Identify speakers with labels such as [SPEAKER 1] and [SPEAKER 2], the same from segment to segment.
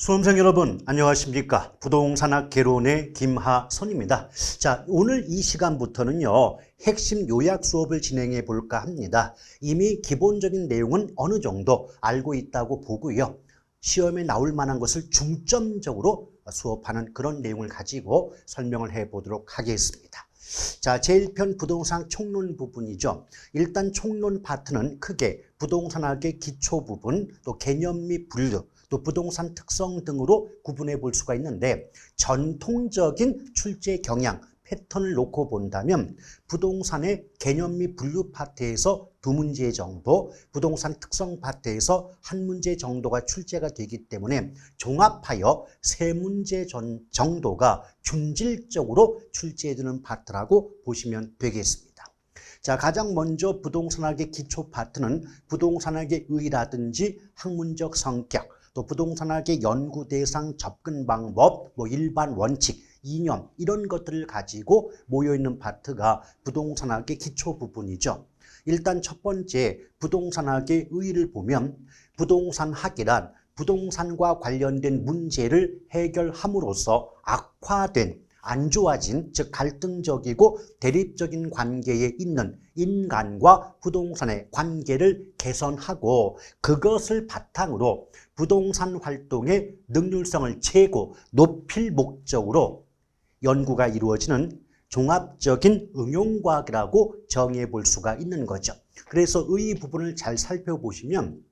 [SPEAKER 1] 수험생 여러분 안녕하십니까? 부동산학 개론의 김하선입니다. 자, 오늘 이 시간부터는요 핵심 요약 수업을 진행해 볼까 합니다. 이미 기본적인 내용은 어느 정도 알고 있다고 보고요. 시험에 나올 만한 것을 중점적으로 수업하는 그런 내용을 가지고 설명을 해 보도록 하겠습니다. 자, 제1편 부동산 총론 부분이죠. 일단 총론 파트는 크게 부동산학의 기초 부분, 또 개념 및 분류, 또 부동산 특성 등으로 구분해 볼 수가 있는데 전통적인 출제 경향, 패턴을 놓고 본다면 부동산의 개념 및 분류 파트에서 두 문제 정도, 부동산 특성 파트에서 한 문제 정도가 출제가 되기 때문에 종합하여 세 문제 정도가 균질적으로 출제되는 파트라고 보시면 되겠습니다. 자, 가장 먼저 부동산학의 기초 파트는 부동산학의 의의라든지 학문적 성격, 또 부동산학의 연구 대상, 접근 방법, 일반 원칙, 이념 이런 것들을 가지고 모여있는 파트가 부동산학의 기초 부분이죠. 일단 첫 번째 부동산학의 의의를 보면 부동산학이란 부동산과 관련된 문제를 해결함으로써 악화된, 안 좋아진, 즉 갈등적이고 대립적인 관계에 있는 인간과 부동산의 관계를 개선하고 그것을 바탕으로 부동산 활동의 능률성을 최고 높일 목적으로 연구가 이루어지는 종합적인 응용과학이라고 정의해 볼 수가 있는 거죠. 그래서 이 부분을 잘 살펴보시면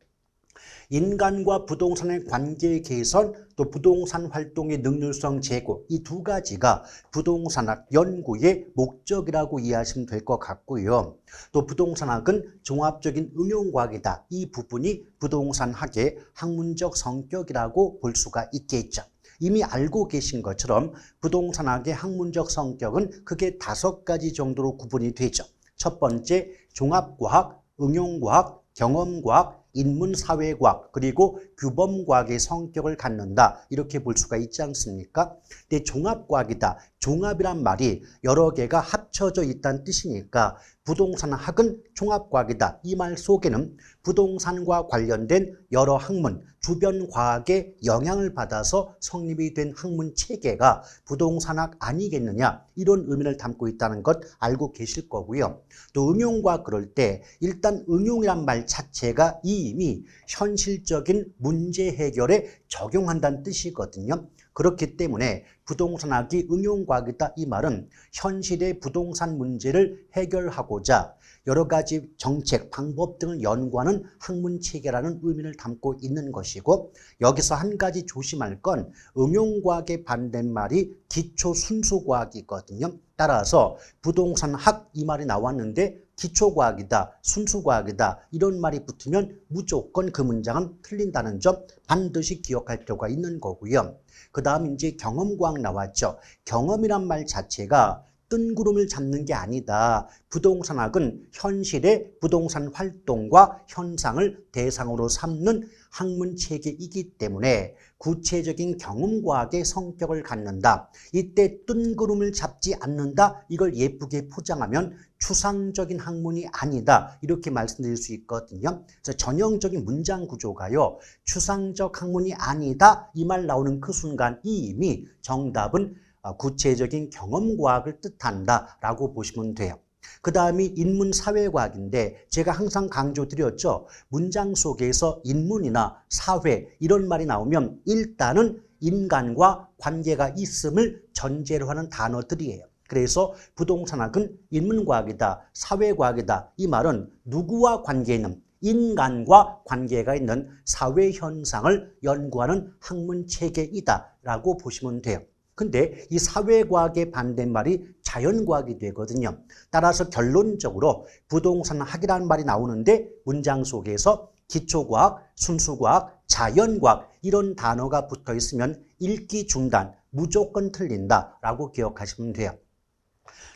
[SPEAKER 1] 인간과 부동산의 관계 개선, 또 부동산 활동의 능률성 제고, 이 두 가지가 부동산학 연구의 목적이라고 이해하시면 될 것 같고요. 또 부동산학은 종합적인 응용과학이다. 이 부분이 부동산학의 학문적 성격이라고 볼 수가 있겠죠. 이미 알고 계신 것처럼 부동산학의 학문적 성격은 크게 5가지 정도로 구분이 되죠. 첫 번째, 종합과학, 응용과학, 경험과학, 인문사회과학, 그리고 규범과학의 성격을 갖는다. 이렇게 볼 수가 있지 않습니까? 근데 종합과학이다. 종합이란 말이 여러 개가 합쳐져 있다는 뜻이니까 부동산학은 종합과학이다. 이 말 속에는 부동산과 관련된 여러 학문, 주변 과학의 영향을 받아서 성립이 된 학문 체계가 부동산학 아니겠느냐, 이런 의미를 담고 있다는 것 알고 계실 거고요. 또 응용과학 그럴 때 일단 응용이란 말 자체가 이미 현실적인 문제 해결에 적용한다는 뜻이거든요. 그렇기 때문에 부동산학이 응용과학이다. 이 말은 현실의 부동산 문제를 해결하고자 여러 가지 정책, 방법 등을 연구하는 학문체계라는 의미를 담고 있는 것이고, 여기서 한 가지 조심할 건 응용과학의 반대말이 기초순수과학이거든요. 따라서 부동산학 이 말이 나왔는데 기초과학이다, 순수과학이다 이런 말이 붙으면 무조건 그 문장은 틀린다는 점 반드시 기억할 필요가 있는 거고요. 그 다음 이제 경험과학 나왔죠. 경험이란 말 자체가 뜬구름을 잡는 게 아니다. 부동산학은 현실의 부동산 활동과 현상을 대상으로 삼는 학문체계이기 때문에 구체적인 경험과학의 성격을 갖는다. 이때 뜬구름을 잡지 않는다. 이걸 예쁘게 포장하면 추상적인 학문이 아니다. 이렇게 말씀드릴 수 있거든요. 그래서 전형적인 문장 구조가요. 추상적 학문이 아니다. 이 말 나오는 그 순간 이미 정답은 구체적인 경험과학을 뜻한다라고 보시면 돼요. 그 다음이 인문사회과학인데 제가 항상 강조드렸죠. 문장 속에서 인문이나 사회 이런 말이 나오면 일단은 인간과 관계가 있음을 전제로 하는 단어들이에요. 그래서 부동산학은 인문과학이다, 사회과학이다. 이 말은 누구와 관계 있는, 인간과 관계가 있는 사회 현상을 연구하는 학문체계이다라고 보시면 돼요. 근데 이 사회과학의 반대말이 자연과학이 되거든요. 따라서 결론적으로 부동산학이라는 말이 나오는데 문장 속에서 기초과학, 순수과학, 자연과학 이런 단어가 붙어 있으면 읽기 중단, 무조건 틀린다라고 기억하시면 돼요.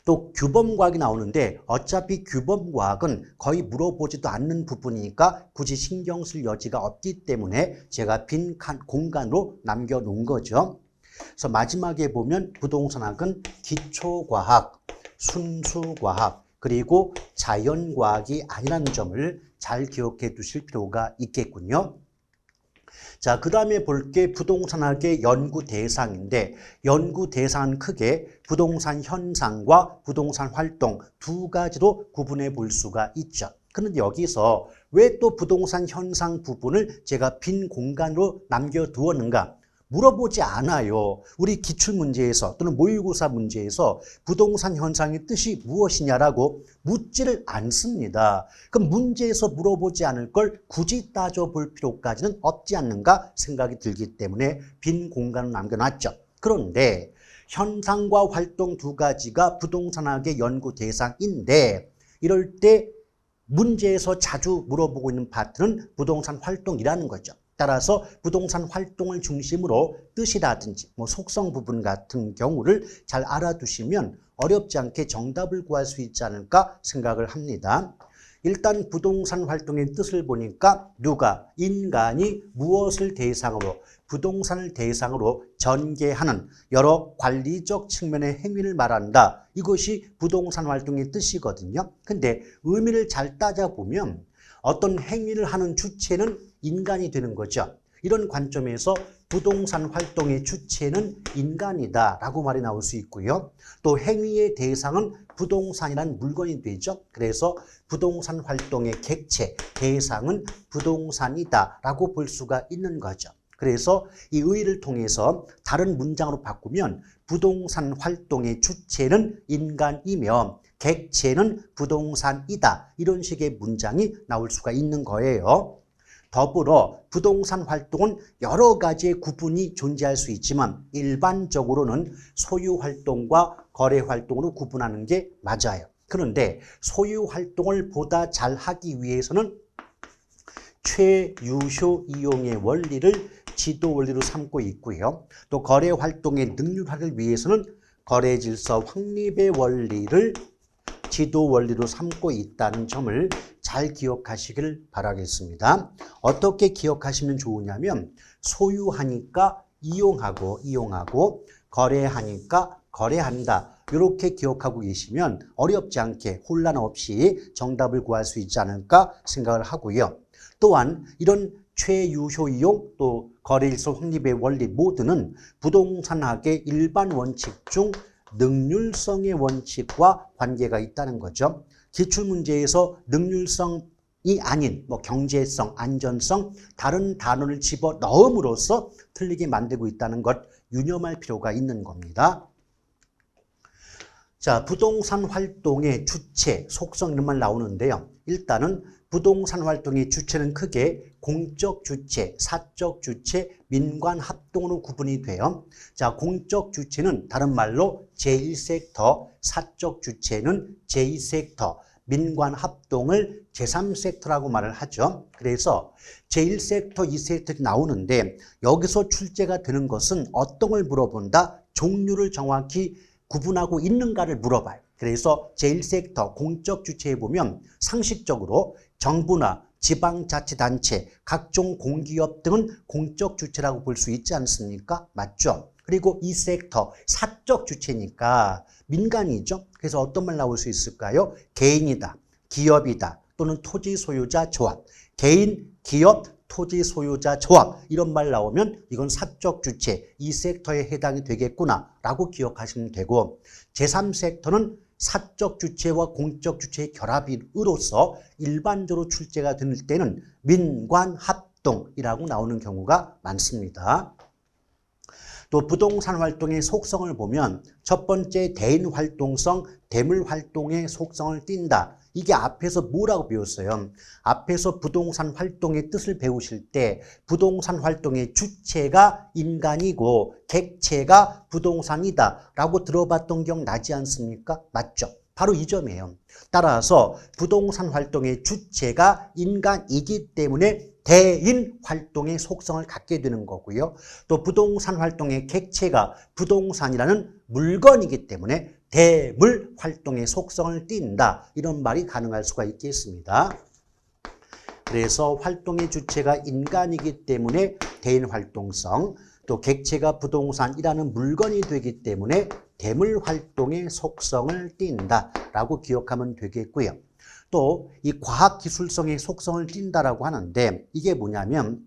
[SPEAKER 1] 또 규범과학이 나오는데 어차피 규범과학은 거의 물어보지도 않는 부분이니까 굳이 신경 쓸 여지가 없기 때문에 제가 빈 공간으로 남겨놓은 거죠. 그래서 마지막에 보면 부동산학은 기초과학, 순수과학, 그리고 자연과학이 아니라는 점을 잘 기억해 두실 필요가 있겠군요. 자, 그 다음에 볼 게 부동산학의 연구 대상인데 연구 대상은 크게 부동산 현상과 부동산 활동 두 가지로 구분해 볼 수가 있죠. 그런데 여기서 왜 또 부동산 현상 부분을 제가 빈 공간으로 남겨두었는가? 물어보지 않아요. 우리 기출문제에서 또는 모의고사 문제에서 부동산 현상의 뜻이 무엇이냐라고 묻지를 않습니다. 그럼 문제에서 물어보지 않을 걸 굳이 따져볼 필요까지는 없지 않는가 생각이 들기 때문에 빈 공간을 남겨놨죠. 그런데 현상과 활동 두 가지가 부동산학의 연구 대상인데 이럴 때 문제에서 자주 물어보고 있는 파트는 부동산 활동이라는 거죠. 따라서 부동산 활동을 중심으로 뜻이라든지 속성 부분 같은 경우를 잘 알아두시면 어렵지 않게 정답을 구할 수 있지 않을까 생각을 합니다. 일단 부동산 활동의 뜻을 보니까 누가 인간이 무엇을 대상으로 부동산을 대상으로 전개하는 여러 관리적 측면의 행위를 말한다. 이것이 부동산 활동의 뜻이거든요. 근데 의미를 잘 따져보면 어떤 행위를 하는 주체는 인간이 되는 거죠. 이런 관점에서 부동산 활동의 주체는 인간이다라고 말이 나올 수 있고요. 또 행위의 대상은 부동산이란 물건이 되죠. 그래서 부동산 활동의 객체, 대상은 부동산이다라고 볼 수가 있는 거죠. 그래서 이 의의를 통해서 다른 문장으로 바꾸면 부동산 활동의 주체는 인간이며 객체는 부동산이다. 이런 식의 문장이 나올 수가 있는 거예요. 더불어 부동산 활동은 여러 가지의 구분이 존재할 수 있지만 일반적으로는 소유 활동과 거래 활동으로 구분하는 게 맞아요. 그런데 소유 활동을 보다 잘 하기 위해서는 최유효 이용의 원리를 지도 원리로 삼고 있고요. 또 거래 활동의 능률화를 위해서는 거래 질서 확립의 원리를 지도 원리로 삼고 있다는 점을 잘 기억하시길 바라겠습니다. 어떻게 기억하시면 좋으냐면 소유하니까 이용하고 거래하니까 거래한다. 이렇게 기억하고 계시면 어렵지 않게 혼란 없이 정답을 구할 수 있지 않을까 생각을 하고요. 또한 이런 최유효 이용 또 거래일소 확립의 원리 모두는 부동산학의 일반 원칙 중 능률성의 원칙과 관계가 있다는 거죠. 기출문제에서 능률성이 아닌 경제성, 안전성 다른 단어를 집어 넣음으로써 틀리게 만들고 있다는 것 유념할 필요가 있는 겁니다. 자, 부동산 활동의 주체, 속성 이런 말 나오는데요. 일단은 부동산 활동의 주체는 크게 공적 주체, 사적 주체, 민관 합동으로 구분이 돼요. 자, 공적 주체는 다른 말로 제1섹터, 사적 주체는 제2섹터, 민관 합동을 제3섹터라고 말을 하죠. 그래서 제1섹터, 2섹터 나오는데 여기서 출제가 되는 것은 어떤 걸 물어본다? 종류를 정확히 구분하고 있는가를 물어봐요. 그래서 제1섹터 공적 주체에 보면 상식적으로 정부나 지방자치단체, 각종 공기업 등은 공적 주체라고 볼 수 있지 않습니까? 맞죠? 그리고 2섹터 사적 주체니까 민간이죠. 그래서 어떤 말 나올 수 있을까요? 개인이다, 기업이다, 또는 토지 소유자 조합. 개인, 기업, 토지 소유자 조합 이런 말 나오면 이건 사적 주체 2섹터에 해당이 되겠구나 라고 기억하시면 되고 제3섹터는 사적 주체와 공적 주체의 결합으로서 일반적으로 출제가 될 때는 민관 합동이라고 나오는 경우가 많습니다. 또 부동산 활동의 속성을 보면 첫 번째 대인 활동성, 대물 활동의 속성을 띈다. 이게 앞에서 뭐라고 배웠어요? 앞에서 부동산 활동의 뜻을 배우실 때 부동산 활동의 주체가 인간이고 객체가 부동산이다 라고 들어봤던 기억 나지 않습니까? 맞죠? 바로 이 점이에요. 따라서 부동산 활동의 주체가 인간이기 때문에 대인 활동의 속성을 갖게 되는 거고요. 또 부동산 활동의 객체가 부동산이라는 물건이기 때문에 대물 활동의 속성을 띈다. 이런 말이 가능할 수가 있겠습니다. 그래서 활동의 주체가 인간이기 때문에 대인 활동성, 또 객체가 부동산이라는 물건이 되기 때문에 대물 활동의 속성을 띈다라고 기억하면 되겠고요. 또 이 과학기술성의 속성을 띈다라고 하는데 이게 뭐냐면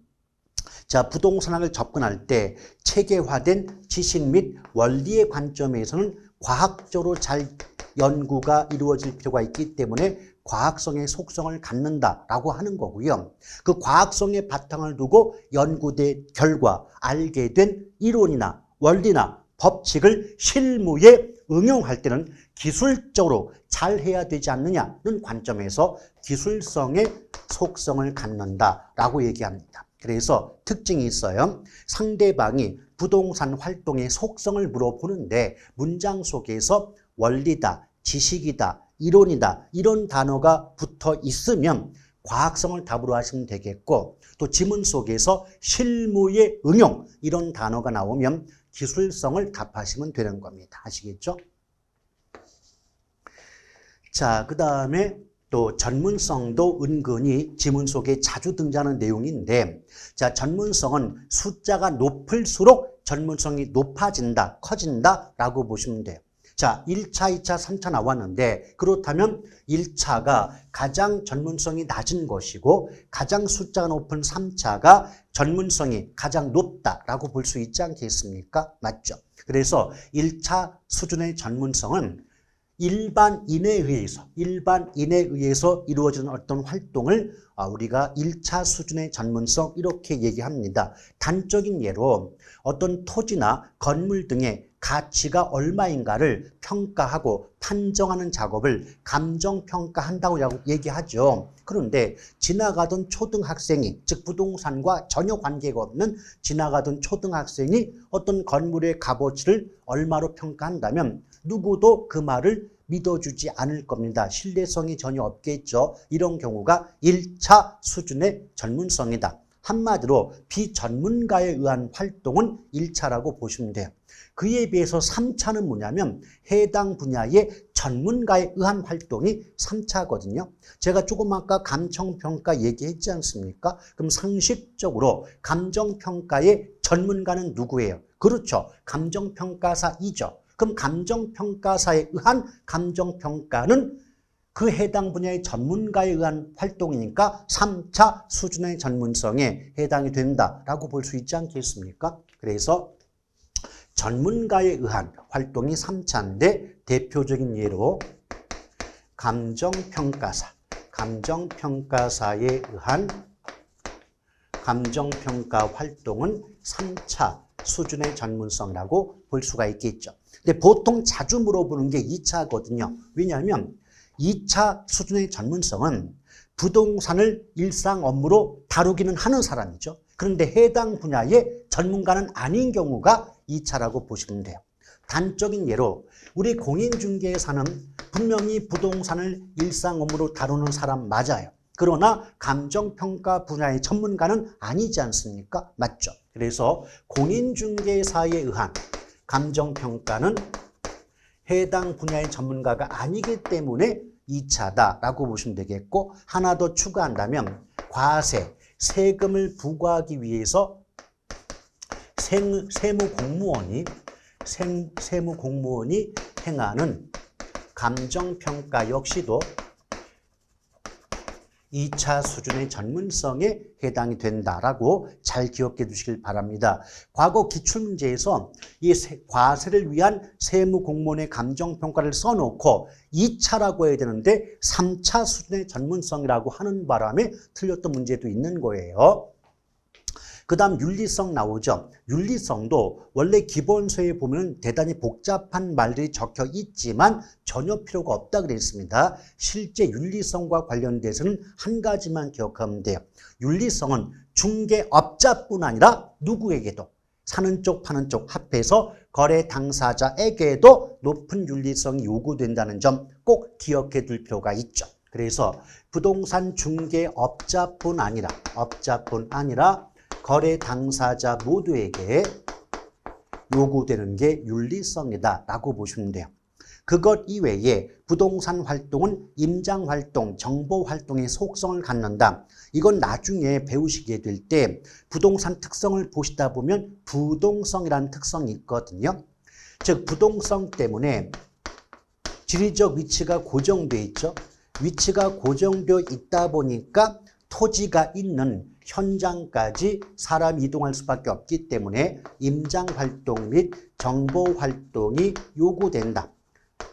[SPEAKER 1] 자, 부동산학을 접근할 때 체계화된 지식 및 원리의 관점에서는 과학적으로 잘 연구가 이루어질 필요가 있기 때문에 과학성의 속성을 갖는다라고 하는 거고요. 그 과학성의 바탕을 두고 연구된 결과 알게 된 이론이나 원리나 법칙을 실무에 응용할 때는 기술적으로 잘 해야 되지 않느냐는 관점에서 기술성의 속성을 갖는다라고 얘기합니다. 그래서 특징이 있어요. 상대방이 부동산 활동의 속성을 물어보는데 문장 속에서 원리다, 지식이다, 이론이다 이런 단어가 붙어 있으면 과학성을 답으로 하시면 되겠고 또 지문 속에서 실무의 응용 이런 단어가 나오면 기술성을 답하시면 되는 겁니다. 아시겠죠? 자, 그 다음에 또 전문성도 은근히 지문 속에 자주 등장하는 내용인데 자, 전문성은 숫자가 높을수록 전문성이 높아진다, 커진다라고 보시면 돼요. 자, 1차, 2차, 3차 나왔는데 그렇다면 1차가 가장 전문성이 낮은 것이고 가장 숫자가 높은 3차가 전문성이 가장 높다라고 볼 수 있지 않겠습니까? 맞죠? 그래서 1차 수준의 전문성은 일반인에 의해서 이루어지는 어떤 활동을 우리가 1차 수준의 전문성 이렇게 얘기합니다. 단적인 예로 어떤 토지나 건물 등의 가치가 얼마인가를 평가하고 판정하는 작업을 감정평가한다고 얘기하죠. 그런데 지나가던 초등학생이, 즉 부동산과 전혀 관계가 없는 지나가던 초등학생이 어떤 건물의 값어치를 얼마로 평가한다면 누구도 그 말을 믿어주지 않을 겁니다. 신뢰성이 전혀 없겠죠. 이런 경우가 1차 수준의 전문성이다. 한마디로 비전문가에 의한 활동은 1차라고 보시면 돼요. 그에 비해서 3차는 뭐냐면 해당 분야의 전문가에 의한 활동이 3차거든요. 제가 조금 아까 감정평가 얘기했지 않습니까? 그럼 상식적으로 감정평가의 전문가는 누구예요? 그렇죠. 감정평가사이죠. 그럼 감정평가사에 의한 감정평가는 그 해당 분야의 전문가에 의한 활동이니까 3차 수준의 전문성에 해당이 된다라고 볼 수 있지 않겠습니까? 그래서 전문가에 의한 활동이 3차인데 대표적인 예로 감정평가사에 의한 감정평가 활동은 3차 수준의 전문성이라고 볼 수가 있겠죠. 근데 보통 자주 물어보는 게 2차거든요. 왜냐하면 2차 수준의 전문성은 부동산을 일상 업무로 다루기는 하는 사람이죠. 그런데 해당 분야의 전문가는 아닌 경우가 2차라고 보시면 돼요. 단적인 예로 우리 공인중개사는 분명히 부동산을 일상 업무로 다루는 사람 맞아요. 그러나 감정평가 분야의 전문가는 아니지 않습니까? 맞죠? 그래서 공인중개사에 의한 감정평가는 해당 분야의 전문가가 아니기 때문에 2차다라고 보시면 되겠고 하나 더 추가한다면 과세, 세금을 부과하기 위해서 세무공무원이 행하는 감정평가 역시도 2차 수준의 전문성에 해당이 된다라고 잘 기억해 두시길 바랍니다. 과거 기출문제에서 이 과세를 위한 세무공무원의 감정평가를 써놓고 2차라고 해야 되는데 3차 수준의 전문성이라고 하는 바람에 틀렸던 문제도 있는 거예요. 그 다음 윤리성 나오죠. 윤리성도 원래 기본서에 보면 대단히 복잡한 말들이 적혀 있지만 전혀 필요가 없다 그랬습니다. 실제 윤리성과 관련돼서는 한 가지만 기억하면 돼요. 윤리성은 중개업자뿐 아니라 누구에게도 사는 쪽 파는 쪽 합해서 거래 당사자에게도 높은 윤리성이 요구된다는 점 꼭 기억해 둘 필요가 있죠. 그래서 부동산 중개업자뿐 아니라 거래 당사자 모두에게 요구되는 게 윤리성이다라고 보시면 돼요. 그것 이외에 부동산 활동은 임장활동, 정보활동의 속성을 갖는다. 이건 나중에 배우시게 될 때 부동산 특성을 보시다 보면 부동성이라는 특성이 있거든요. 즉 부동성 때문에 지리적 위치가 고정되어 있죠. 위치가 고정되어 있다 보니까 토지가 있는 현장까지 사람이 이동할 수밖에 없기 때문에 임장활동 및 정보활동이 요구된다.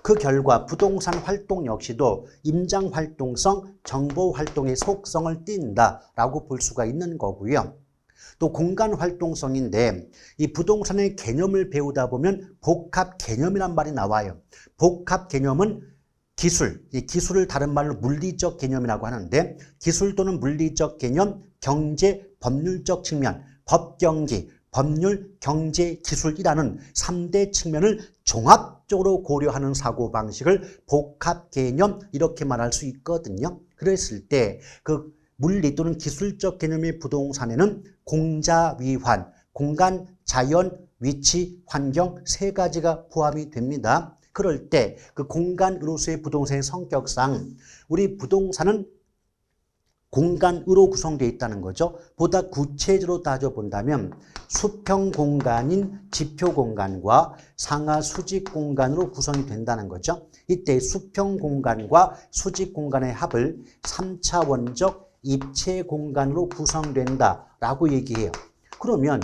[SPEAKER 1] 그 결과 부동산 활동 역시도 임장활동성, 정보활동의 속성을 띈다라고 볼 수가 있는 거고요. 또 공간활동성인데 이 부동산의 개념을 배우다 보면 복합 개념이란 말이 나와요. 복합 개념은 기술, 이 기술을 다른 말로 물리적 개념이라고 하는데 기술 또는 물리적 개념, 경제, 법률적 측면, 법경기, 법률, 경제, 기술이라는 3대 측면을 종합적으로 고려하는 사고방식을 복합 개념 이렇게 말할 수 있거든요. 그랬을 때 그 물리 또는 기술적 개념의 부동산에는 공자, 위환, 공간, 자연, 위치, 환경 세 가지가 포함이 됩니다. 그럴 때 그 공간으로서의 부동산의 성격상 우리 부동산은 공간으로 구성되어 있다는 거죠. 보다 구체적으로 따져본다면 수평 공간인 지표 공간과 상하 수직 공간으로 구성이 된다는 거죠. 이때 수평 공간과 수직 공간의 합을 3차원적 입체 공간으로 구성된다라고 얘기해요. 그러면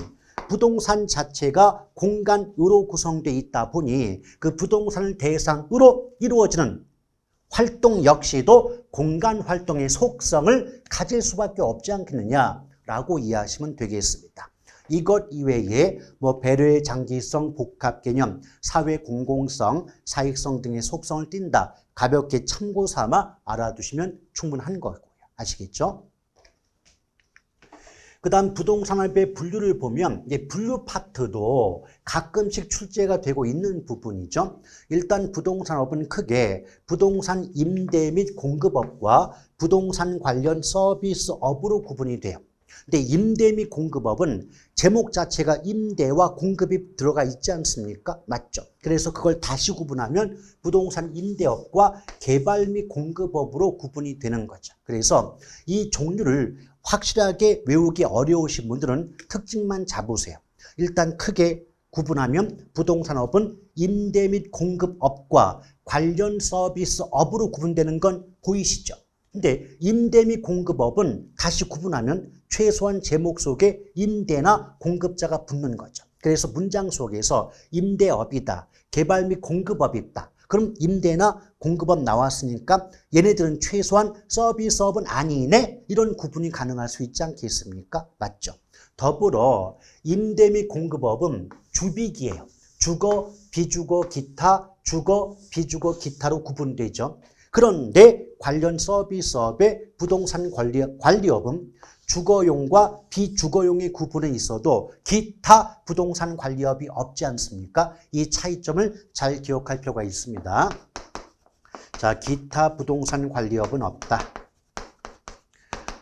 [SPEAKER 1] 부동산 자체가 공간으로 구성되어 있다 보니 그 부동산을 대상으로 이루어지는 활동 역시도 공간 활동의 속성을 가질 수밖에 없지 않겠느냐라고 이해하시면 되겠습니다. 이것 이외에 배려의 장기성, 복합 개념, 사회 공공성, 사익성 등의 속성을 띈다. 가볍게 참고 삼아 알아두시면 충분한 거고요. 아시겠죠? 그 다음 부동산업의 분류를 보면 분류 파트도 가끔씩 출제가 되고 있는 부분이죠. 일단 부동산업은 크게 부동산 임대 및 공급업과 부동산 관련 서비스업으로 구분이 돼요. 근데 임대 및 공급업은 제목 자체가 임대와 공급이 들어가 있지 않습니까? 맞죠? 그래서 그걸 다시 구분하면 부동산 임대업과 개발 및 공급업으로 구분이 되는 거죠. 그래서 이 종류를 확실하게 외우기 어려우신 분들은 특징만 잡으세요. 일단 크게 구분하면 부동산업은 임대 및 공급업과 관련 서비스업으로 구분되는 건 보이시죠? 근데 임대 및 공급업은 다시 구분하면 최소한 제목 속에 임대나 공급자가 붙는 거죠. 그래서 문장 속에서 임대업이다, 개발 및 공급업이 있다. 그럼 임대나 공급업 나왔으니까 얘네들은 최소한 서비스업은 아니네, 이런 구분이 가능할 수 있지 않겠습니까? 맞죠? 더불어 임대 및 공급업은 주빅이에요. 주거, 비주거, 기타, 주거, 비주거, 기타로 구분되죠. 그런데 관련 서비스업의 부동산 관리업은 주거용과 비주거용의 구분에 있어도 기타 부동산 관리업이 없지 않습니까? 이 차이점을 잘 기억할 필요가 있습니다. 자, 기타 부동산 관리업은 없다.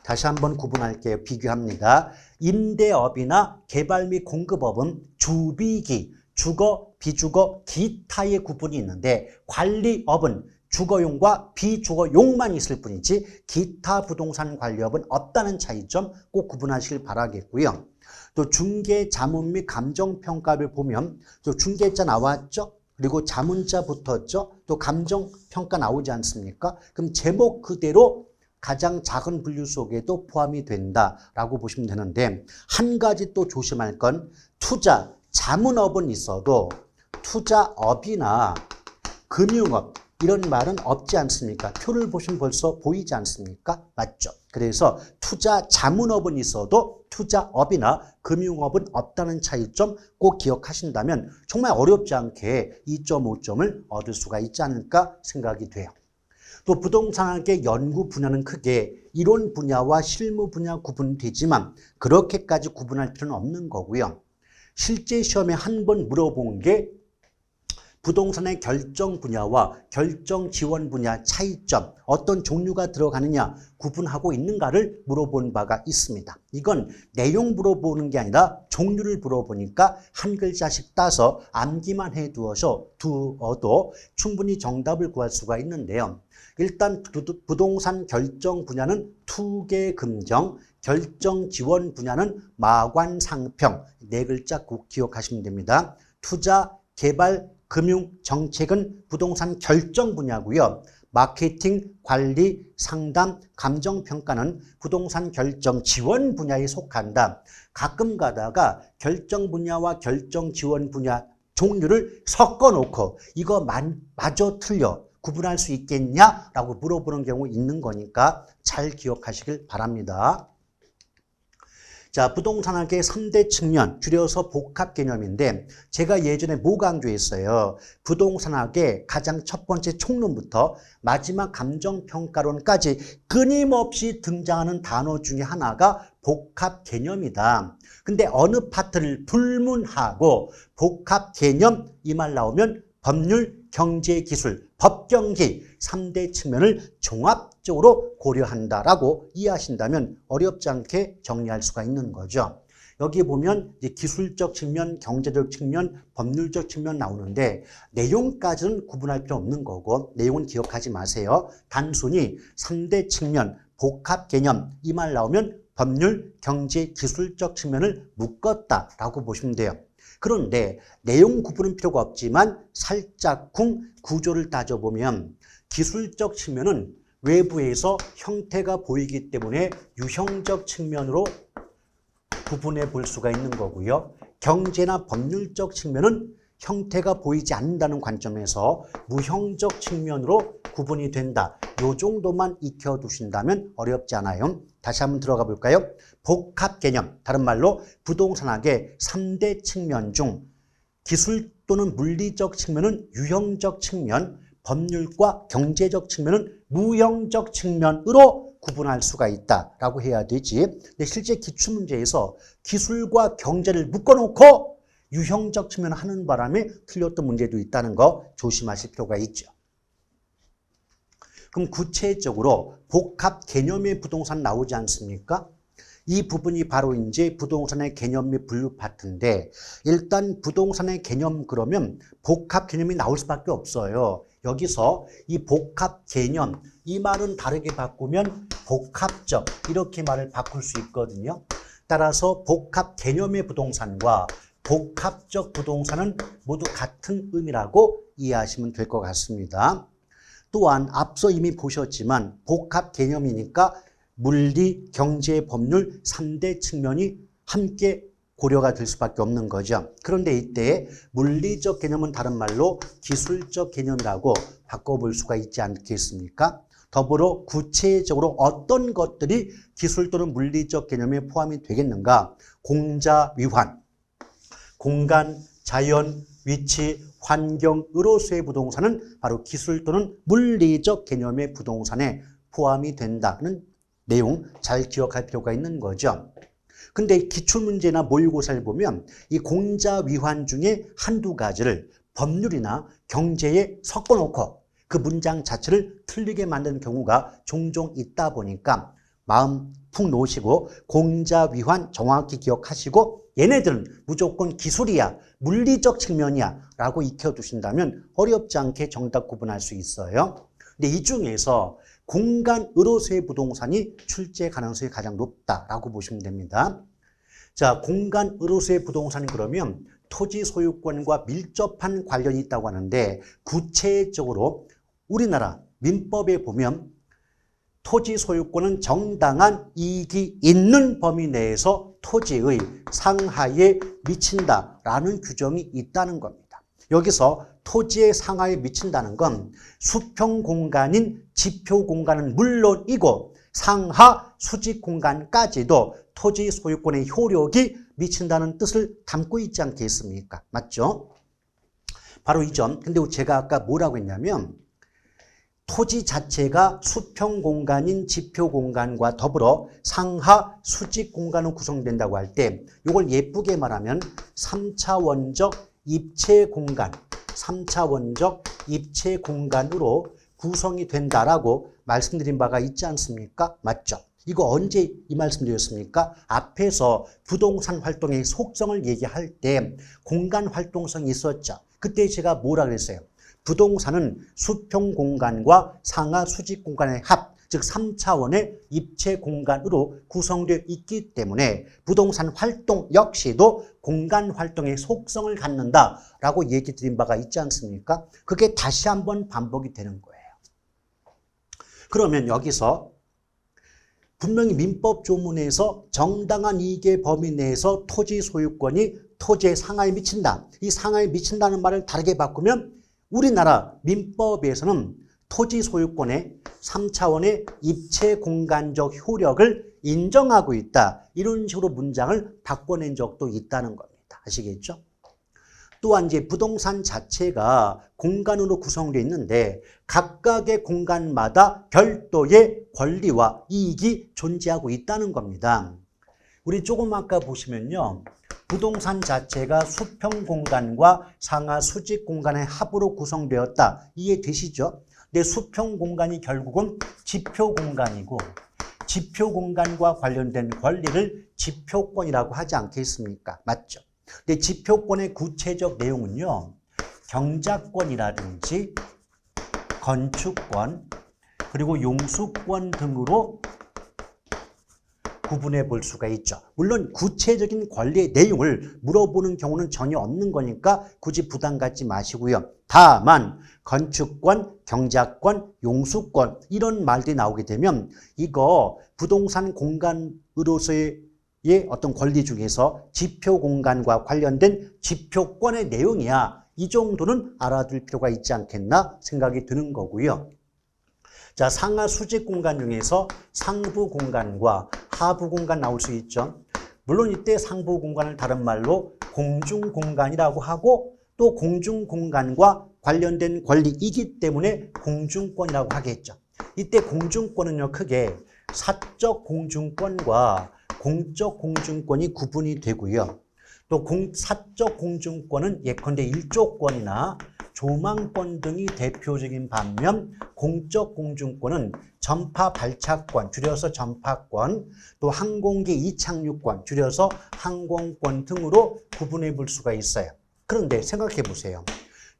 [SPEAKER 1] 다시 한번 구분할게요. 비교합니다. 임대업이나 개발 및 공급업은 주비기, 주거, 비주거, 기타의 구분이 있는데 관리업은 주거용과 비주거용만 있을 뿐이지 기타 부동산 관리업은 없다는 차이점 꼭 구분하시길 바라겠고요. 또 중개, 자문 및 감정평가를 보면 또 중개자 나왔죠? 그리고 자문자 붙었죠? 또 감정평가 나오지 않습니까? 그럼 제목 그대로 가장 작은 분류 속에도 포함이 된다라고 보시면 되는데 한 가지 또 조심할 건 투자, 자문업은 있어도 투자업이나 금융업 이런 말은 없지 않습니까? 표를 보시면 벌써 보이지 않습니까? 맞죠? 그래서 투자 자문업은 있어도 투자업이나 금융업은 없다는 차이점 꼭 기억하신다면 정말 어렵지 않게 2.5점을 얻을 수가 있지 않을까 생각이 돼요. 또 부동산학의 연구 분야는 크게 이론 분야와 실무 분야 구분되지만 그렇게까지 구분할 필요는 없는 거고요. 실제 시험에 한 번 물어본 게 부동산의 결정 분야와 결정 지원 분야 차이점, 어떤 종류가 들어가느냐 구분하고 있는가를 물어본 바가 있습니다. 이건 내용 물어보는 게 아니라 종류를 물어보니까 한 글자씩 따서 암기만 해두어도 충분히 정답을 구할 수가 있는데요. 일단 부동산 결정 분야는 투개금정, 결정 지원 분야는 마관상평, 네 글자 꼭 기억하시면 됩니다. 투자, 개발, 금융, 정책은 부동산 결정 분야고요. 마케팅, 관리, 상담, 감정평가는 부동산 결정 지원 분야에 속한다. 가끔 가다가 결정 분야와 결정 지원 분야 종류를 섞어놓고 이거 마저 틀려 구분할 수 있겠냐라고 물어보는 경우 있는 거니까 잘 기억하시길 바랍니다. 자, 부동산학의 3대 측면, 줄여서 복합 개념인데 제가 예전에 뭐 강조했어요? 부동산학의 가장 첫 번째 총론부터 마지막 감정평가론까지 끊임없이 등장하는 단어 중에 하나가 복합 개념이다. 근데 어느 파트를 불문하고 복합 개념 이 말 나오면 법률, 경제, 기술, 법경기 3대 측면을 종합적으로 고려한다라고 이해하신다면 어렵지 않게 정리할 수가 있는 거죠. 여기 보면 이제 기술적 측면, 경제적 측면, 법률적 측면 나오는데 내용까지는 구분할 필요 없는 거고 내용은 기억하지 마세요. 단순히 3대 측면, 복합 개념 이 말 나오면 법률, 경제, 기술적 측면을 묶었다라고 보시면 돼요. 그런데 내용 구분은 필요가 없지만 살짝쿵 구조를 따져보면 기술적 측면은 외부에서 형태가 보이기 때문에 유형적 측면으로 구분해 볼 수가 있는 거고요. 경제나 법률적 측면은 형태가 보이지 않는다는 관점에서 무형적 측면으로 구분이 된다. 이 정도만 익혀두신다면 어렵지 않아요. 다시 한번 들어가 볼까요? 복합 개념, 다른 말로 부동산학의 3대 측면 중 기술 또는 물리적 측면은 유형적 측면, 법률과 경제적 측면은 무형적 측면으로 구분할 수가 있다라고 해야 되지. 근데 실제 기출문제에서 기술과 경제를 묶어놓고 유형적 측면을 하는 바람에 틀렸던 문제도 있다는 거 조심하실 필요가 있죠. 그럼 구체적으로 복합 개념의 부동산 나오지 않습니까? 이 부분이 바로 이제 부동산의 개념 및 분류 파트인데 일단 부동산의 개념 그러면 복합 개념이 나올 수밖에 없어요. 여기서 이 복합 개념 이 말은 다르게 바꾸면 복합적 이렇게 말을 바꿀 수 있거든요. 따라서 복합 개념의 부동산과 복합적 부동산은 모두 같은 의미라고 이해하시면 될 것 같습니다. 또한 앞서 이미 보셨지만 복합 개념이니까 물리, 경제, 법률 3대 측면이 함께 고려가 될 수밖에 없는 거죠. 그런데 이때 물리적 개념은 다른 말로 기술적 개념이라고 바꿔볼 수가 있지 않겠습니까? 더불어 구체적으로 어떤 것들이 기술 또는 물리적 개념에 포함이 되겠는가? 공자, 위환, 공간, 자연, 위치, 환경으로서의 부동산은 바로 기술 또는 물리적 개념의 부동산에 포함이 된다는 내용 잘 기억할 필요가 있는 거죠. 근데 기출문제나 모의고사를 보면 이 공자, 위환 중에 한두 가지를 법률이나 경제에 섞어놓고 그 문장 자체를 틀리게 만드는 경우가 종종 있다 보니까 마음 푹 놓으시고 공자, 위환 정확히 기억하시고 얘네들은 무조건 기술이야, 물리적 측면이야 라고 익혀두신다면 어렵지 않게 정답 구분할 수 있어요. 근데 이 중에서 공간으로서의 부동산이 출제 가능성이 가장 높다라고 보시면 됩니다. 자, 공간으로서의 부동산은 그러면 토지 소유권과 밀접한 관련이 있다고 하는데 구체적으로 우리나라 민법에 보면 토지 소유권은 정당한 이익이 있는 범위 내에서 토지의 상하에 미친다라는 규정이 있다는 겁니다. 여기서 토지의 상하에 미친다는 건 수평 공간인 지표 공간은 물론이고 상하 수직 공간까지도 토지 소유권의 효력이 미친다는 뜻을 담고 있지 않겠습니까? 맞죠? 바로 이 점. 근데 제가 아까 뭐라고 했냐면 토지 자체가 수평 공간인 지표 공간과 더불어 상하 수직 공간으로 구성된다고 할 때 이걸 예쁘게 말하면 3차원적 입체 공간, 3차원적 입체 공간으로 구성이 된다라고 말씀드린 바가 있지 않습니까? 맞죠? 이거 언제 이 말씀드렸습니까? 앞에서 부동산 활동의 속성을 얘기할 때 공간 활동성이 있었죠. 그때 제가 뭐라 그랬어요? 부동산은 수평 공간과 상하 수직 공간의 합, 즉 3차원의 입체 공간으로 구성되어 있기 때문에 부동산 활동 역시도 공간 활동의 속성을 갖는다라고 얘기 드린 바가 있지 않습니까? 그게 다시 한번 반복이 되는 거예요. 그러면 여기서 분명히 민법 조문에서 정당한 이익의 범위 내에서 토지 소유권이 토지의 상하에 미친다. 이 상하에 미친다는 말을 다르게 바꾸면 우리나라 민법에서는 토지 소유권의 3차원의 입체 공간적 효력을 인정하고 있다. 이런 식으로 문장을 바꿔낸 적도 있다는 겁니다. 아시겠죠? 또한 이제 부동산 자체가 공간으로 구성되어 있는데 각각의 공간마다 별도의 권리와 이익이 존재하고 있다는 겁니다. 우리 조금 아까 보시면요. 부동산 자체가 수평 공간과 상하 수직 공간의 합으로 구성되었다. 이해되시죠? 근데 수평 공간이 결국은 지표 공간이고 지표 공간과 관련된 권리를 지표권이라고 하지 않겠습니까? 맞죠? 근데 지표권의 구체적 내용은요. 경작권이라든지 건축권 그리고 용수권 등으로 구분해 볼 수가 있죠. 물론 구체적인 권리의 내용을 물어보는 경우는 전혀 없는 거니까 굳이 부담 갖지 마시고요. 다만 건축권, 경작권, 용수권 이런 말들이 나오게 되면 이거 부동산 공간으로서의 어떤 권리 중에서 지표 공간과 관련된 지표권의 내용이야. 이 정도는 알아둘 필요가 있지 않겠나 생각이 드는 거고요. 자, 상하 수직 공간 중에서 상부 공간과 하부 공간 나올 수 있죠. 물론 이때 상부 공간을 다른 말로 공중 공간이라고 하고 또 공중 공간과 관련된 권리이기 때문에 공중권이라고 하겠죠. 이때 공중권은요, 크게 사적 공중권과 공적 공중권이 구분이 되고요. 또 사적 공중권은 예컨대 일조권이나 조망권 등이 대표적인 반면 공적 공중권은 전파 발차권, 줄여서 전파권, 또 항공기 이착륙권, 줄여서 항공권 등으로 구분해 볼 수가 있어요. 그런데 생각해 보세요.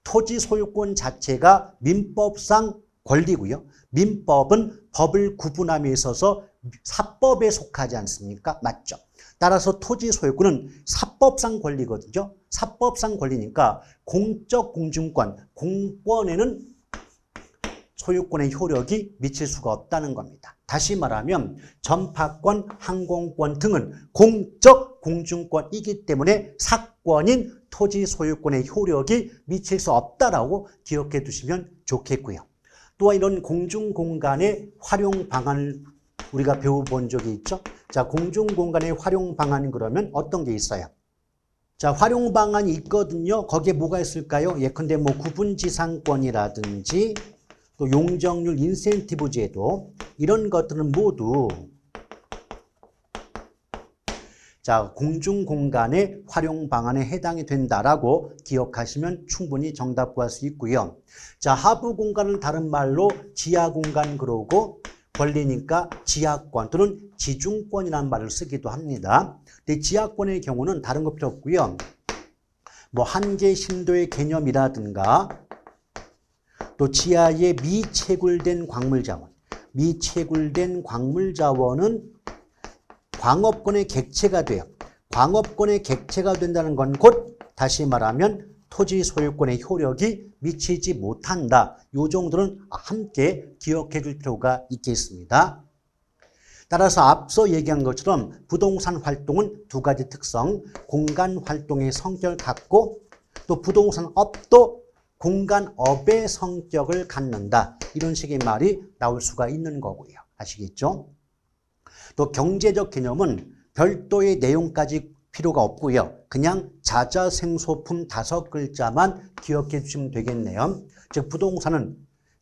[SPEAKER 1] 토지 소유권 자체가 민법상 권리고요. 민법은 법을 구분함에 있어서 사법에 속하지 않습니까? 맞죠? 따라서 토지 소유권은 사법상 권리거든요. 사법상 권리니까 공적 공중권, 공권에는 소유권의 효력이 미칠 수가 없다는 겁니다. 다시 말하면 전파권, 항공권 등은 공적 공중권이기 때문에 사권인 토지 소유권의 효력이 미칠 수 없다라고 기억해 두시면 좋겠고요. 또한 이런 공중공간의 활용 방안을 우리가 배워본 적이 있죠. 자, 공중공간의 활용 방안 그러면 어떤 게 있어요? 자, 활용 방안이 있거든요. 거기에 뭐가 있을까요? 예컨대 뭐 구분지상권이라든지 또 용적률 인센티브 제도 이런 것들은 모두 자, 공중공간의 활용 방안에 해당이 된다라고 기억하시면 충분히 정답 구할 수 있고요. 자, 하부 공간은 다른 말로 지하 공간 그러고 권리니까 지하권 또는 지중권이라는 말을 쓰기도 합니다. 근데 지하권의 경우는 다른 거 필요 없고요. 뭐 한계 신도의 개념이라든가 또 지하에 미채굴된 광물자원, 미채굴된 광물자원은 광업권의 객체가 돼요. 광업권의 객체가 된다는 건 곧 다시 말하면 토지 소유권의 효력이 미치지 못한다. 이 정도는 함께 기억해 둘 필요가 있겠습니다. 따라서 앞서 얘기한 것처럼 부동산 활동은 두 가지 특성, 공간 활동의 성격을 갖고 또 부동산 업도 공간업의 성격을 갖는다. 이런 식의 말이 나올 수가 있는 거고요. 아시겠죠? 또 경제적 개념은 별도의 내용까지 필요가 없고요. 그냥 자자생소품 5글자만 기억해 주시면 되겠네요. 즉 부동산은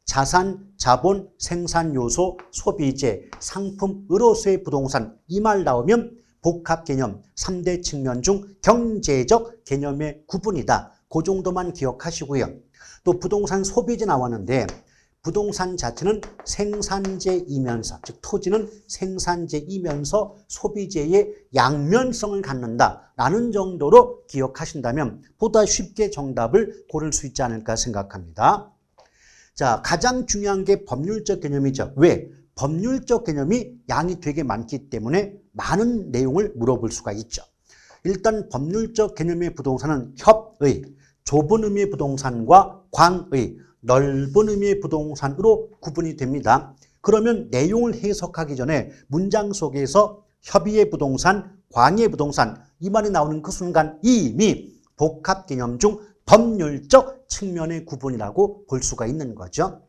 [SPEAKER 1] 자산, 자본, 생산 요소, 소비재, 상품으로서의 부동산 이 말 나오면 복합 개념 3대 측면 중 경제적 개념의 구분이다. 그 정도만 기억하시고요. 또 부동산 소비재 나왔는데 부동산 자체는 생산재이면서 즉 토지는 생산재이면서 소비재의 양면성을 갖는다라는 정도로 기억하신다면 보다 쉽게 정답을 고를 수 있지 않을까 생각합니다. 자, 가장 중요한 게 법률적 개념이죠. 왜? 법률적 개념이 양이 되게 많기 때문에 많은 내용을 물어볼 수가 있죠. 일단 법률적 개념의 부동산은 협의, 좁은 의미의 부동산과 광의, 넓은 의미의 부동산으로 구분이 됩니다. 그러면 내용을 해석하기 전에 문장 속에서 협의의 부동산, 광의의 부동산 이 말이 나오는 그 순간 이미 복합 개념 중 법률적 측면의 구분이라고 볼 수가 있는 거죠.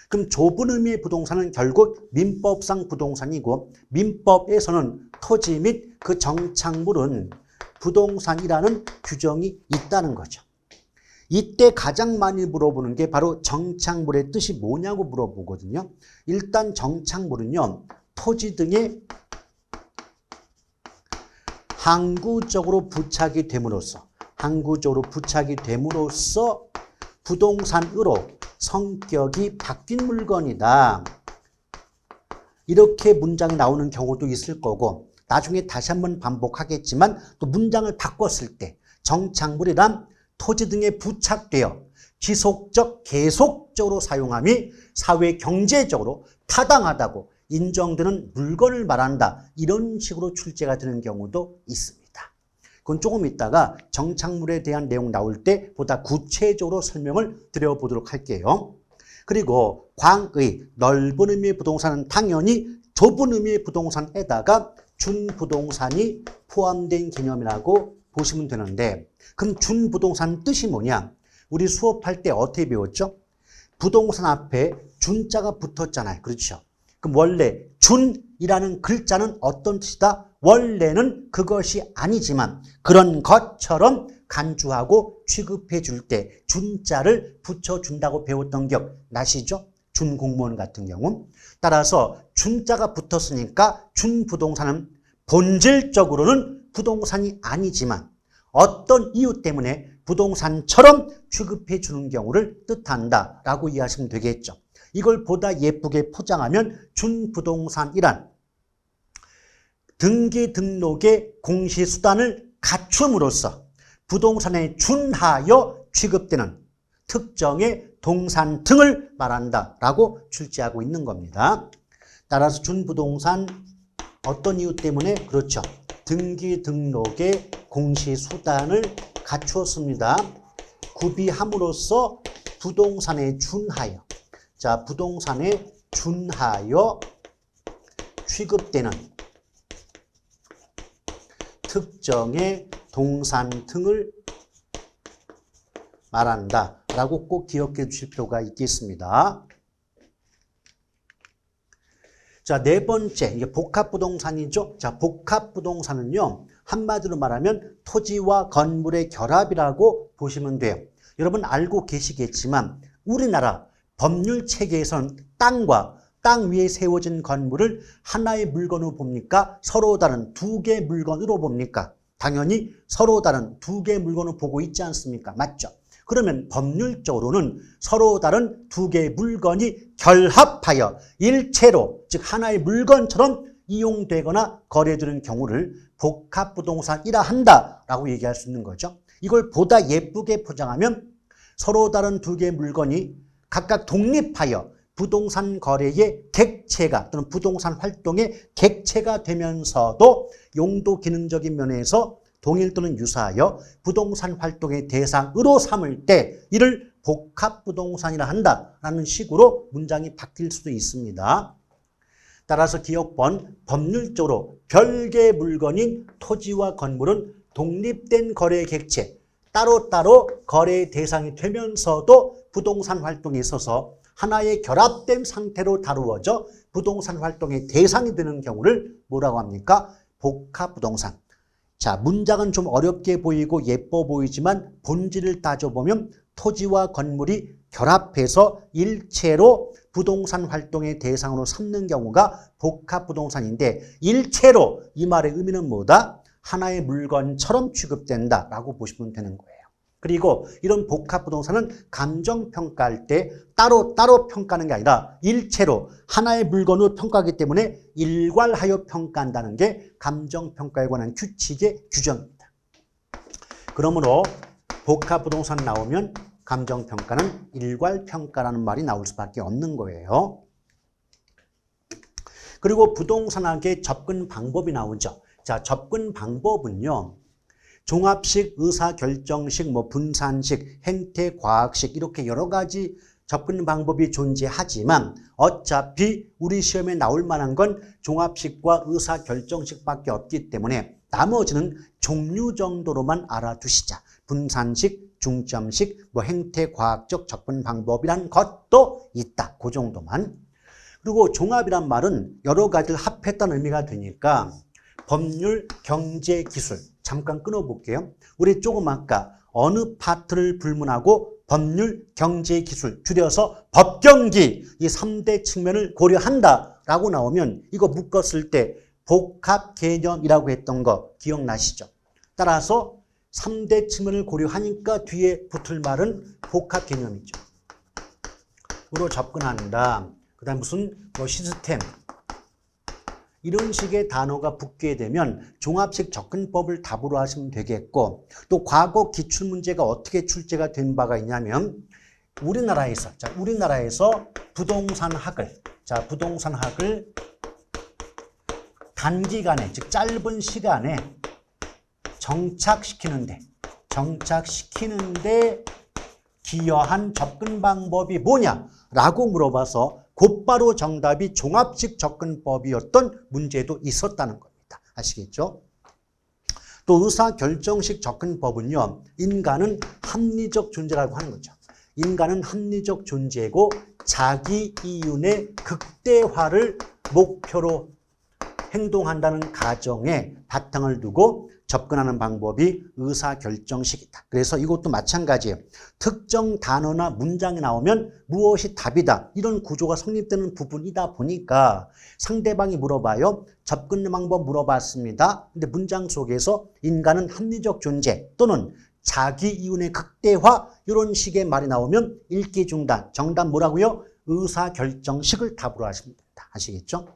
[SPEAKER 1] 그럼 좁은 의미의 부동산은 결국 민법상 부동산이고 민법에서는 토지 및 그 정착물은 부동산이라는 규정이 있다는 거죠. 이때 가장 많이 물어보는 게 바로 정착물의 뜻이 뭐냐고 물어보거든요. 일단 정착물은요, 토지 등에 항구적으로 부착이 됨으로써 부동산으로 성격이 바뀐 물건이다. 이렇게 문장이 나오는 경우도 있을 거고 나중에 다시 한번 반복하겠지만 또 문장을 바꿨을 때 정착물이란 토지 등에 부착되어 지속적, 계속적으로 사용함이 사회 경제적으로 타당하다고 인정되는 물건을 말한다. 이런 식으로 출제가 되는 경우도 있습니다. 그건 조금 있다가 정착물에 대한 내용 나올 때 보다 구체적으로 설명을 드려보도록 할게요. 그리고 광의, 넓은 의미의 부동산은 당연히 좁은 의미의 부동산에다가 준부동산이 포함된 개념이라고 보시면 되는데 그럼 준부동산 뜻이 뭐냐? 우리 수업할 때 어떻게 배웠죠? 부동산 앞에 준자가 붙었잖아요. 그렇죠? 그럼 원래 준이라는 글자는 어떤 뜻이다? 원래는 그것이 아니지만 그런 것처럼 간주하고 취급해 줄 때 준자를 붙여준다고 배웠던 기억 나시죠? 준공무원 같은 경우. 따라서 준자가 붙었으니까 준부동산은 본질적으로는 부동산이 아니지만 어떤 이유 때문에 부동산처럼 취급해 주는 경우를 뜻한다라고 이해하시면 되겠죠. 이걸 보다 예쁘게 포장하면 준부동산이란 등기 등록의 공시수단을 갖춤으로써 부동산에 준하여 취급되는 특정의 동산 등을 말한다라고 출제하고 있는 겁니다. 따라서 준부동산 어떤 이유 때문에? 그렇죠. 등기 등록의 공시수단을 갖추었습니다. 구비함으로써 부동산에 준하여, 자, 부동산에 준하여 취급되는 특정의 동산 등을 말한다 라고 꼭 기억해 주실 필요가 있겠습니다. 자, 네 번째, 이게 복합부동산이죠. 자, 복합부동산은요, 한마디로 말하면 토지와 건물의 결합이라고 보시면 돼요. 여러분 알고 계시겠지만 우리나라 법률 체계에서는 땅과 땅 위에 세워진 건물을 하나의 물건으로 봅니까? 서로 다른 두 개의 물건으로 봅니까? 당연히 서로 다른 두 개의 물건을 보고 있지 않습니까? 맞죠? 그러면 법률적으로는 서로 다른 두 개의 물건이 결합하여 일체로, 즉 하나의 물건처럼 이용되거나 거래되는 경우를 복합부동산이라 한다라고 얘기할 수 있는 거죠. 이걸 보다 예쁘게 포장하면 서로 다른 두 개의 물건이 각각 독립하여 부동산 거래의 객체가 또는 부동산 활동의 객체가 되면서도 용도 기능적인 면에서 동일 또는 유사하여 부동산 활동의 대상으로 삼을 때 이를 복합부동산이라 한다라는 식으로 문장이 바뀔 수도 있습니다. 따라서 기억번 법률적으로 별개의 물건인 토지와 건물은 독립된 거래 객체, 따로따로 거래의 대상이 되면서도 부동산 활동에 있어서 하나의 결합된 상태로 다루어져 부동산 활동의 대상이 되는 경우를 뭐라고 합니까? 복합부동산. 자, 문장은 좀 어렵게 보이고 예뻐 보이지만 본질을 따져보면 토지와 건물이 결합해서 일체로 부동산 활동의 대상으로 삼는 경우가 복합부동산인데 일체로 이 말의 의미는 뭐다? 하나의 물건처럼 취급된다라고 보시면 되는 거예요. 그리고 이런 복합부동산은 감정평가할 때 따로 평가하는 게 아니라 일체로 하나의 물건으로 평가하기 때문에 일괄하여 평가한다는 게 감정평가에 관한 규칙의 규정입니다. 그러므로 복합부동산 나오면 감정평가는 일괄평가라는 말이 나올 수밖에 없는 거예요. 그리고 부동산학의 접근 방법이 나오죠. 자, 접근 방법은요. 종합식, 의사결정식, 분산식, 행태과학식 이렇게 여러 가지 접근 방법이 존재하지만 어차피 우리 시험에 나올 만한 건 종합식과 의사결정식밖에 없기 때문에 나머지는 종류 정도로만 알아두시자. 분산식, 중점식, 행태과학적 접근 방법이란 것도 있다. 그 정도만. 그리고 종합이란 말은 여러 가지를 합했다는 의미가 되니까 법률, 경제, 기술 잠깐 끊어볼게요. 우리 조금 아까 어느 파트를 불문하고 법률, 경제, 기술 줄여서 법경기 이 3대 측면을 고려한다라고 나오면 이거 묶었을 때 복합 개념이라고 했던 거 기억나시죠? 따라서 3대 측면을 고려하니까 뒤에 붙을 말은 복합 개념이죠. 으로 접근한다. 그 다음 무슨 시스템 이런 식의 단어가 붙게 되면 종합식 접근법을 답으로 하시면 되겠고 또 과거 기출문제가 어떻게 출제가 된 바가 있냐면 우리나라에서 부동산학을 단기간에 즉 짧은 시간에 정착시키는데 기여한 접근 방법이 뭐냐라고 물어봐서 곧바로 정답이 종합식 접근법이었던 문제도 있었다는 겁니다. 아시겠죠? 또 의사결정식 접근법은요. 인간은 합리적 존재라고 하는 거죠. 인간은 합리적 존재고 자기 이윤의 극대화를 목표로 행동한다는 가정에 바탕을 두고 접근하는 방법이 의사결정식이다. 그래서 이것도 마찬가지예요. 특정 단어나 문장이 나오면 무엇이 답이다. 이런 구조가 성립되는 부분이다 보니까 상대방이 물어봐요. 접근 방법 물어봤습니다. 근데 문장 속에서 인간은 합리적 존재 또는 자기 이윤의 극대화 이런 식의 말이 나오면 읽기 중단. 정답 뭐라고요? 의사결정식을 답으로 하시면 된다. 아시겠죠?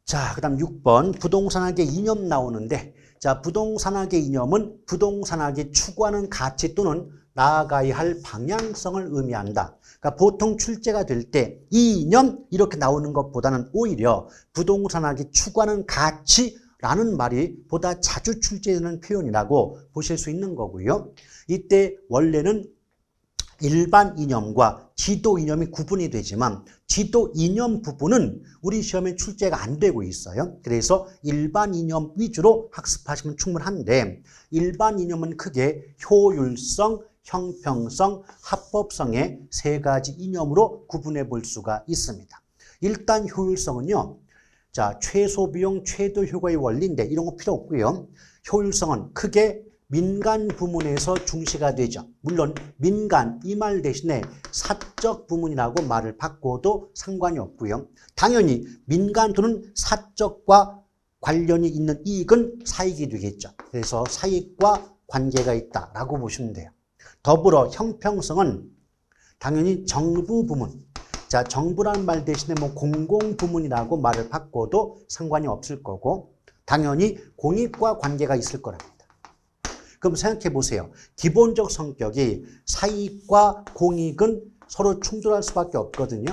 [SPEAKER 1] 자, 그 다음 6번 부동산학의 이념 나오는데 자, 부동산학의 이념은 부동산학이 추구하는 가치 또는 나아가야 할 방향성을 의미한다. 그러니까 보통 출제가 될 때 이 이념 이렇게 나오는 것보다는 오히려 부동산학이 추구하는 가치라는 말이 보다 자주 출제되는 표현이라고 보실 수 있는 거고요. 이때 원래는 일반 이념과 지도 이념이 구분이 되지만 지도 이념 부분은 우리 시험에 출제가 안 되고 있어요. 그래서 일반 이념 위주로 학습하시면 충분한데 일반 이념은 크게 효율성, 형평성, 합법성의 세 가지 이념으로 구분해 볼 수가 있습니다. 일단 효율성은요. 자, 최소 비용, 최대 효과의 원리인데 이런 거 필요 없고요. 효율성은 크게 민간 부문에서 중시가 되죠. 물론 민간 이 말 대신에 사적 부문이라고 말을 바꿔도 상관이 없고요. 당연히 민간 또는 사적과 관련이 있는 이익은 사익이 되겠죠. 그래서 사익과 관계가 있다라고 보시면 돼요. 더불어 형평성은 당연히 정부 부문. 자, 정부라는 말 대신에 공공 부문이라고 말을 바꿔도 상관이 없을 거고 당연히 공익과 관계가 있을 거랍니다. 그럼 생각해 보세요. 기본적 성격이 사익과 공익은 서로 충돌할 수밖에 없거든요.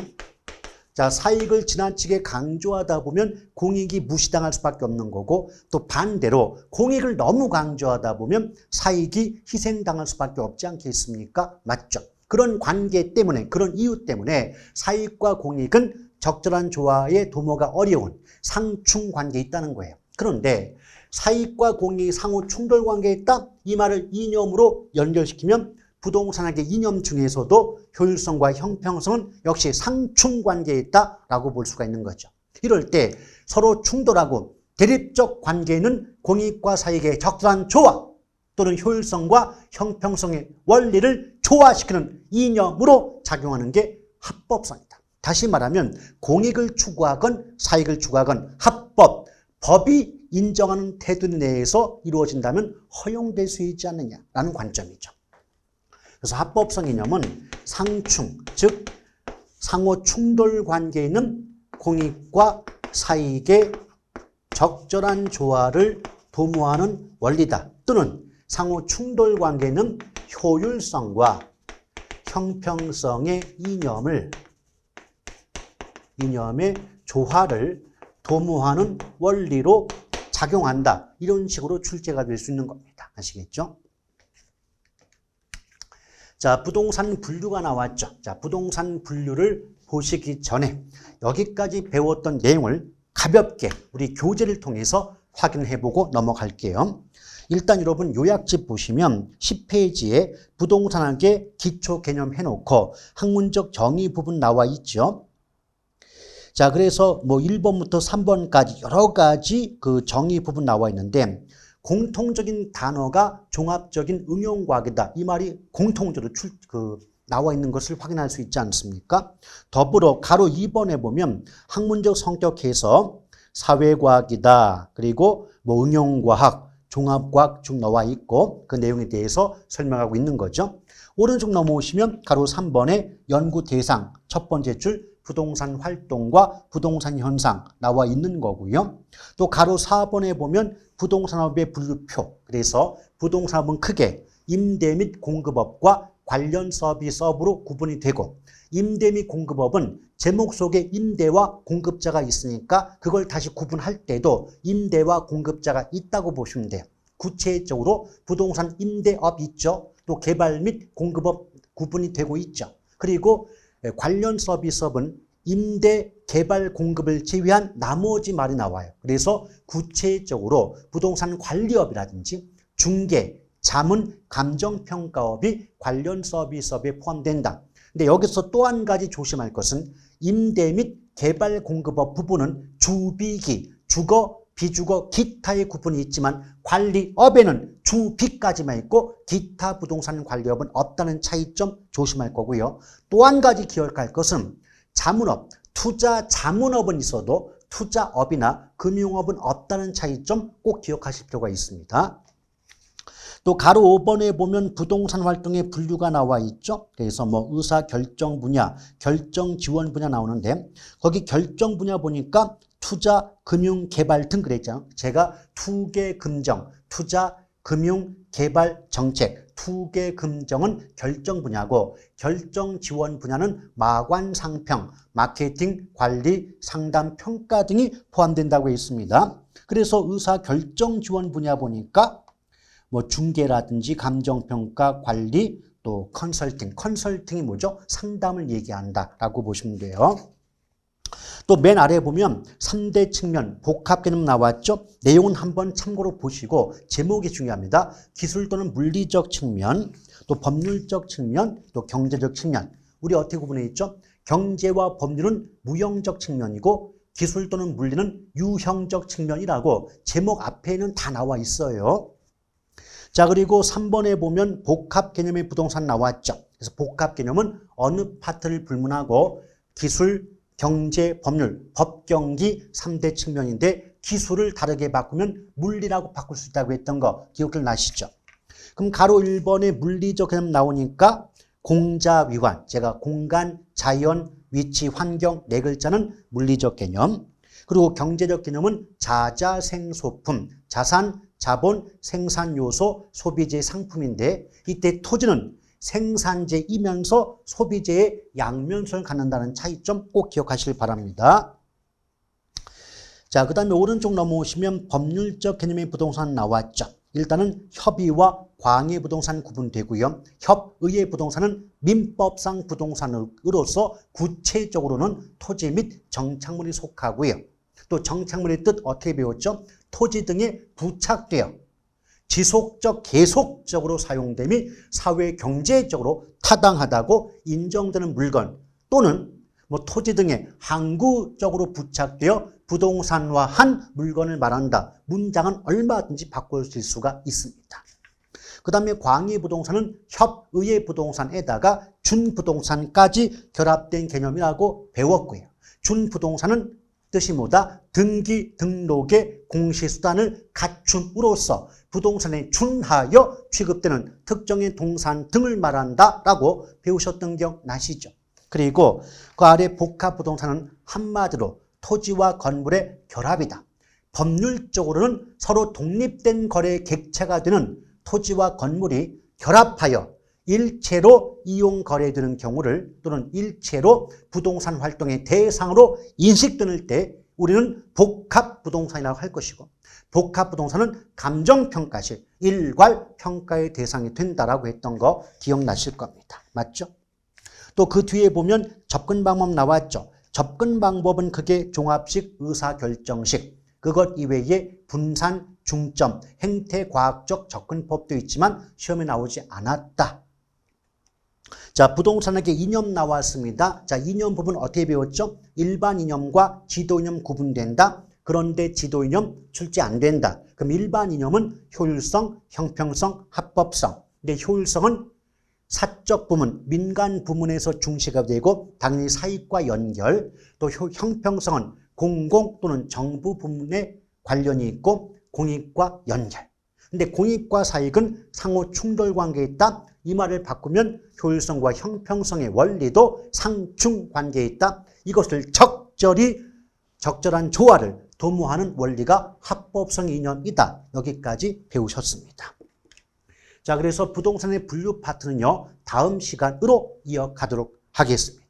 [SPEAKER 1] 자, 사익을 지나치게 강조하다 보면 공익이 무시당할 수밖에 없는 거고 또 반대로 공익을 너무 강조하다 보면 사익이 희생당할 수밖에 없지 않겠습니까? 맞죠? 그런 관계 때문에 그런 이유 때문에 사익과 공익은 적절한 조화에 도모가 어려운 상충 관계에 있다는 거예요. 그런데 사익과 공익이 상호 충돌 관계에 있다? 이 말을 이념으로 연결시키면 부동산학의 이념 중에서도 효율성과 형평성은 역시 상충 관계에 있다라고 볼 수가 있는 거죠. 이럴 때 서로 충돌하고 대립적 관계는 공익과 사익의 적절한 조화 또는 효율성과 형평성의 원리를 조화시키는 이념으로 작용하는 게 합법성이다. 다시 말하면 공익을 추구하건 사익을 추구하건 합법, 법이 인정하는 태도 내에서 이루어진다면 허용될 수 있지 않느냐라는 관점이죠. 그래서 합법성 이념은 상충, 즉 상호 충돌 관계에 있는 공익과 사익의 적절한 조화를 도모하는 원리다. 또는 상호 충돌 관계에 있는 효율성과 형평성의 이념의 조화를 도모하는 원리로 작용한다. 이런 식으로 출제가 될 수 있는 겁니다. 아시겠죠? 자, 부동산 분류가 나왔죠. 자, 부동산 분류를 보시기 전에 여기까지 배웠던 내용을 가볍게 우리 교재를 통해서 확인해보고 넘어갈게요. 일단 여러분 요약집 보시면 10페이지에 부동산학의 기초 개념 해놓고 학문적 정의 부분 나와 있죠. 자, 그래서 뭐 1번부터 3번까지 여러 가지 그 정의 부분 나와 있는데 공통적인 단어가 종합적인 응용과학이다. 이 말이 공통적으로 나와 있는 것을 확인할 수 있지 않습니까? 더불어 가로 2번에 보면 학문적 성격에서 사회과학이다. 그리고 뭐 응용과학, 종합과학 쭉 나와 있고 그 내용에 대해서 설명하고 있는 거죠. 오른쪽 넘어오시면 가로 3번에 연구 대상 첫 번째 줄 부동산 활동과 부동산 현상 나와 있는 거고요. 또 가로 4번에 보면 부동산업의 분류표. 그래서 부동산업은 크게 임대 및 공급업과 관련 서비스업으로 구분이 되고 임대 및 공급업은 제목 속에 임대와 공급자가 있으니까 그걸 다시 구분할 때도 임대와 공급자가 있다고 보시면 돼요. 구체적으로 부동산 임대업 있죠. 또 개발 및 공급업 구분이 되고 있죠. 그리고 관련 서비스업은 임대, 개발, 공급을 제외한 나머지 말이 나와요. 그래서 구체적으로 부동산 관리업이라든지 중개, 자문, 감정평가업이 관련 서비스업에 포함된다. 근데 여기서 또 한 가지 조심할 것은 임대 및 개발 공급업 부분은 주비기, 주거, 비주거, 기타의 구분이 있지만 관리업에는 주비까지만 있고 기타 부동산 관리업은 없다는 차이점 조심할 거고요. 또 한 가지 기억할 것은 자문업, 투자 자문업은 있어도 투자업이나 금융업은 없다는 차이점 꼭 기억하실 필요가 있습니다. 또 가로 5번에 보면 부동산 활동의 분류가 나와 있죠. 그래서 뭐 의사 결정 분야, 결정 지원 분야 나오는데 거기 결정 분야 보니까 투자, 금융, 개발 등 그랬죠. 제가 투개 금정, 투자, 금융, 개발, 정책, 투개 금정은 결정 분야고 결정 지원 분야는 마관 상평, 마케팅, 관리, 상담, 평가 등이 포함된다고 했습니다. 그래서 의사 결정 지원 분야 보니까 뭐 중개라든지 감정평가, 관리, 또 컨설팅이 뭐죠? 상담을 얘기한다라고 보시면 돼요. 또 맨 아래 보면 3대 측면 복합 개념 나왔죠? 내용은 한번 참고로 보시고 제목이 중요합니다. 기술 또는 물리적 측면, 또 법률적 측면, 또 경제적 측면. 우리 어떻게 구분해 있죠? 경제와 법률은 무형적 측면이고 기술 또는 물리는 유형적 측면이라고 제목 앞에는 다 나와 있어요. 자, 그리고 3번에 보면 복합 개념의 부동산 나왔죠. 그래서 복합 개념은 어느 파트를 불문하고 기술, 경제, 법률, 법경기 3대 측면인데 기술을 다르게 바꾸면 물리라고 바꿀 수 있다고 했던 거 기억들 나시죠? 그럼 가로 1번에 물리적 개념 나오니까 공자위관, 제가 공간, 자연, 위치, 환경 네 글자는 물리적 개념. 그리고 경제적 개념은 자자생소품, 자산, 자본, 생산 요소, 소비재 상품인데 이때 토지는 생산재이면서 소비재의 양면성을 갖는다는 차이점 꼭 기억하시길 바랍니다. 자, 그 다음에 오른쪽 넘어오시면 법률적 개념의 부동산 나왔죠. 일단은 협의와 광의 부동산 구분되고요. 협의의 부동산은 민법상 부동산으로서 구체적으로는 토지 및 정착물이 속하고요. 또 정착물의 뜻 어떻게 배웠죠? 토지 등에 부착되어 지속적, 계속적으로 사용됨이 사회 경제적으로 타당하다고 인정되는 물건 또는 뭐 토지 등에 항구적으로 부착되어 부동산화한 물건을 말한다. 문장은 얼마든지 바꿔줄 수가 있습니다. 그 다음에 광의 부동산은 협의의 부동산에다가 준부동산까지 결합된 개념이라고 배웠고요. 준부동산은 뜻이 뭐다? 등기, 등록의 공시수단을 갖춤으로써 부동산에 준하여 취급되는 특정의 동산 등을 말한다라고 배우셨던 기억 나시죠? 그리고 그 아래 복합부동산은 한마디로 토지와 건물의 결합이다. 법률적으로는 서로 독립된 거래의 객체가 되는 토지와 건물이 결합하여 일체로 이용 거래되는 경우를 또는 일체로 부동산 활동의 대상으로 인식되는 때 우리는 복합부동산이라고 할 것이고 복합부동산은 감정평가실, 일괄평가의 대상이 된다라고 했던 거 기억나실 겁니다. 맞죠? 또 그 뒤에 보면 접근 방법 나왔죠. 접근 방법은 그게 종합식, 의사결정식, 그것 이외에 분산, 중점, 행태과학적 접근법도 있지만 시험에 나오지 않았다. 자, 부동산학의 이념 나왔습니다. 자, 이념 부분 어떻게 배웠죠? 일반 이념과 지도 이념 구분된다. 그런데 지도 이념 출제 안 된다. 그럼 일반 이념은 효율성, 형평성, 합법성. 근데 효율성은 사적 부문, 민간 부문에서 중시가 되고 당연히 사익과 연결, 또 형평성은 공공 또는 정부 부문에 관련이 있고 공익과 연결. 근데 공익과 사익은 상호 충돌 관계에 있다. 이 말을 바꾸면 효율성과 형평성의 원리도 상충 관계에 있다. 이것을 적절한 조화를 도모하는 원리가 합법성 이념이다. 여기까지 배우셨습니다. 자, 그래서 부동산의 분류 파트는요, 다음 시간으로 이어가도록 하겠습니다.